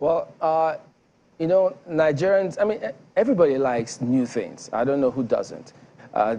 Well, you know, Nigerians, I mean, everybody likes new things. I don't know who doesn't.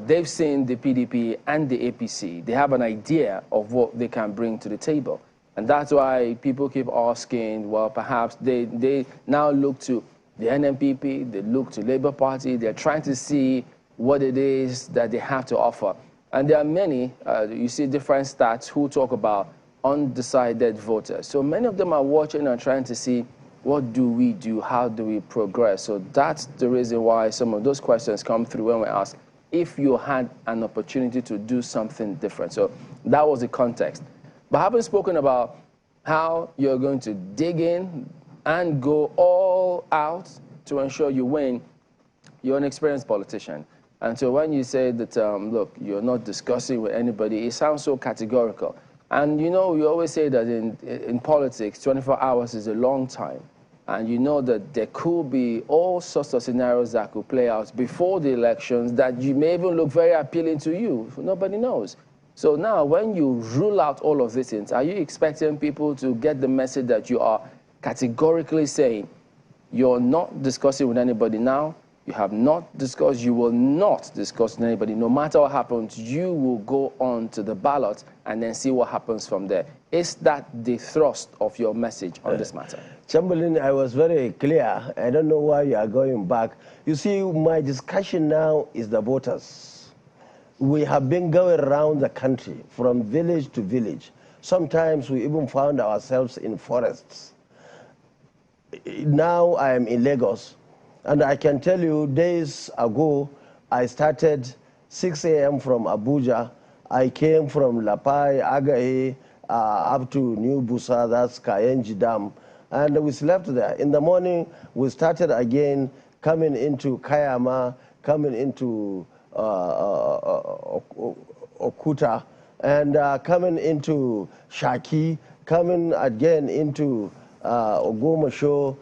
They've seen the PDP and the APC. They have an idea of what they can bring to the table. And that's why people keep asking, well, perhaps they now look to the NNPP, they look to Labour Party, they're trying to see what it is that they have to offer. And there are many, you see different stats who talk about undecided voters. So many of them are watching and trying to see, what do we do? How do we progress? So that's the reason why some of those questions come through when we ask if you had an opportunity to do something different. So that was the context. But having spoken about how you're going to dig in and go all out to ensure you win, you're an experienced politician. And so when you say that, look, you're not discussing with anybody, it sounds so categorical. And you know, we always say that in politics, 24 hours is a long time. And you know that there could be all sorts of scenarios that could play out before the elections that you may even look very appealing to you. Nobody knows. So now, when you rule out all of these things, are you expecting people to get the message that you are categorically saying you're not discussing with anybody now, you have not discussed, you will not discuss with anybody. No matter what happens, you will go on to the ballot and then see what happens from there. Is that the thrust of your message on this matter? Chamberlain, I was very clear. I don't know why you are going back. You see, my discussion now is the voters. We have been going around the country from village to village. Sometimes we even found ourselves in forests. Now I am in Lagos. And I can tell you, days ago, I started 6 a.m. from Abuja. I came from Lapai, Agahe, up to New Busa, that's Kayenji Dam. And we slept there. In the morning, we started again coming into Kayama, coming into Okuta, and coming into Shaki, coming again into Ogomosho,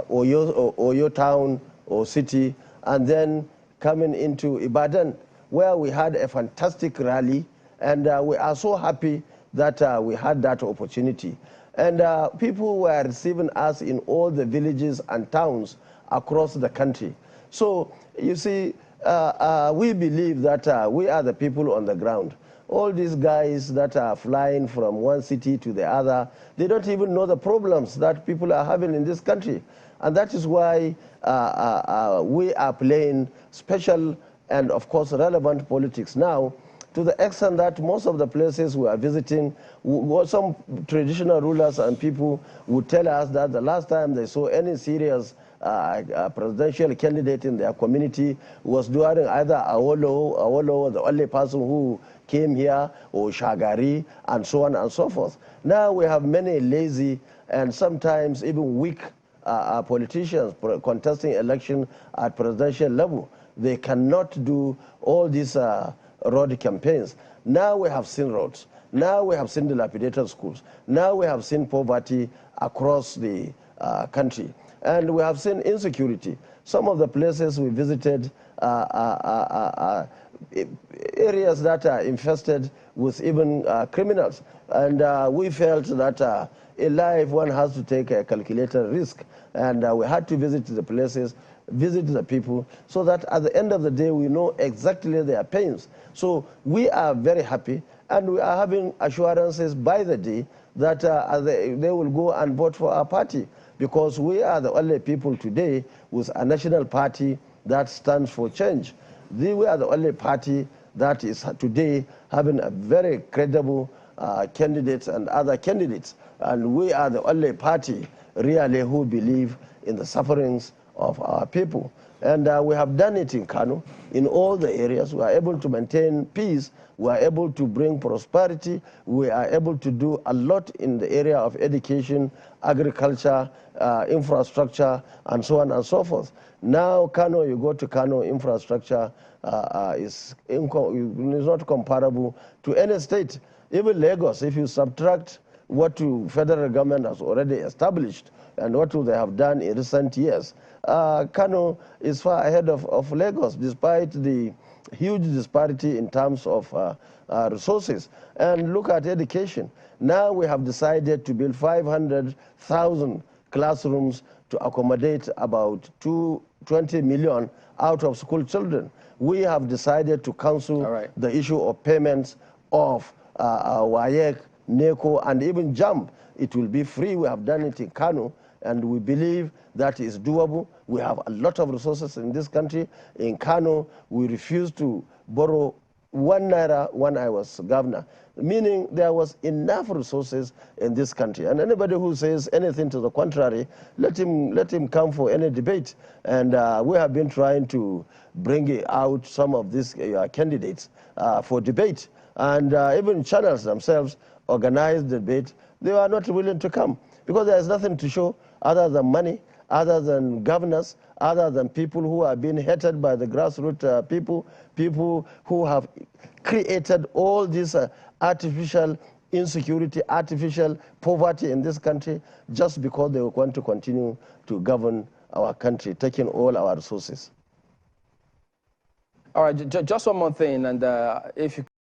Oyo town or city, and then coming into Ibadan, where we had a fantastic rally, and we are so happy that we had that opportunity. And people were receiving us in all the villages and towns across the country. So, you see, we believe that we are the people on the ground. All these guys that are flying from one city to the other, they don't even know the problems that people are having in this country. And that is why we are playing special and, of course, relevant politics now, to the extent that most of the places we are visiting, some traditional rulers and people would tell us that the last time they saw any serious presidential candidate in their community was during either Awolowo, the only person who came here, or Shagari, and so on and so forth. Now we have many lazy and sometimes even weak politicians contesting election at presidential level. They cannot do all these road campaigns. Now we have seen roads. Now we have seen dilapidated schools. Now we have seen poverty across the country. And we have seen insecurity. Some of the places we visited areas that are infested with even criminals. And we felt that in life one has to take a calculated risk. And we had to visit the places, visit the people, so that at the end of the day we know exactly their pains. So we are very happy, and we are having assurances by the day that they will go and vote for our party, because we are the only people today with a national party that stands for change. We are the only party that is today having a very credible candidates and other candidates. And we are the only party really who believe in the sufferings of our people. And we have done it in Kano, in all the areas. We are able to maintain peace. We are able to bring prosperity. We are able to do a lot in the area of education, agriculture, infrastructure, and so on and so forth. Now, Kano, you go to Kano, infrastructure is not comparable to any state. Even Lagos, if you subtract what the federal government has already established and what they have done in recent years, Kano is far ahead of Lagos, despite the huge disparity in terms of resources. And look at education. Now we have decided to build 500,000 classrooms to accommodate about 20 million out of school children. We have decided to cancel the issue of payments of WAEC, NECO, and even JAMB. It will be free. We have done it in Kano, and we believe that is doable. We have a lot of resources in this country. In Kano, we refused to borrow 1 naira when I was governor, meaning there was enough resources in this country. And anybody who says anything to the contrary, let him come for any debate. And we have been trying to bring out some of these candidates for debate. And even channels themselves organized debate. They were not willing to come because there is nothing to show other than money, other than governors, other than people who are being hated by the grassroots people who have created all this artificial insecurity, artificial poverty in this country just because they want to continue to govern our country, taking all our resources. All right, just one more thing, and if you